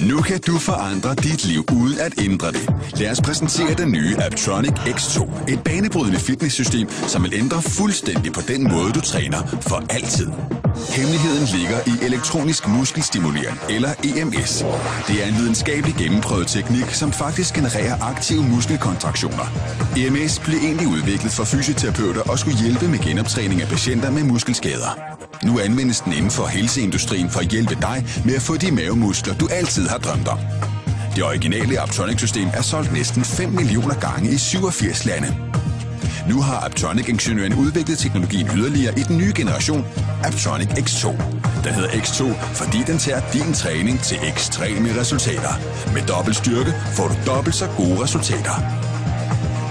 Nu kan du forandre dit liv uden at ændre det. Lad os præsentere den nye Apptronik X2. Et banebrydende fitnesssystem, som vil ændre fuldstændig på den måde, du træner for altid. Hemmeligheden ligger i elektronisk muskelstimulering, eller EMS. Det er en videnskabelig gennemprøvet teknik, som faktisk genererer aktive muskelkontraktioner. EMS blev egentlig udviklet for fysioterapeuter og skulle hjælpe med genoptræning af patienter med muskelskader. Nu anvendes den inden for helseindustrien for at hjælpe dig med at få de mavemuskler, du altid har drømt om. Det originale Apptronik-system er solgt næsten 5 millioner gange i 87 lande. Nu har Apptronik-ingeniøren udviklet teknologien yderligere i den nye generation, Apptronik X2. Den hedder X2, fordi den tager din træning til ekstreme resultater. Med dobbelt styrke får du dobbelt så gode resultater.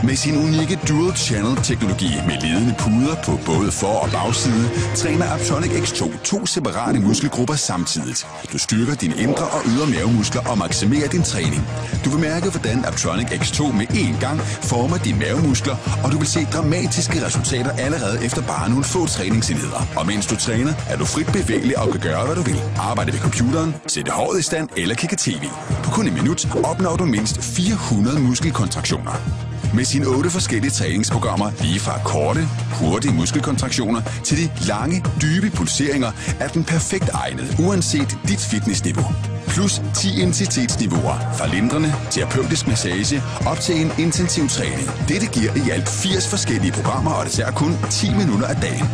Med sin unikke dual-channel-teknologi med ledende puder på både for- og bagside, træner Apptronik X2 to separate muskelgrupper samtidigt. Du styrker dine indre og ydre mavemuskler og maksimerer din træning. Du vil mærke, hvordan Apptronik X2 med én gang former dine mavemuskler, og du vil se dramatiske resultater allerede efter bare nogle få træningsenheder. Og mens du træner, er du frit bevægelig og kan gøre, hvad du vil. Arbejde ved computeren, sætte håret i stand eller kigge tv. På kun et minut opnår du mindst 400 muskelkontraktioner. Med sine 8 forskellige træningsprogrammer, lige fra korte, hurtige muskelkontraktioner til de lange, dybe pulseringer, er den perfekt egnet, uanset dit fitnessniveau. Plus 10 intensitetsniveauer, fra lindrende, terapeutisk massage op til en intensiv træning. Dette giver i alt 80 forskellige programmer, og det tager kun 10 minutter ad dagen.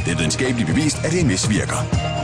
Det er videnskabeligt bevist, at EMS virker.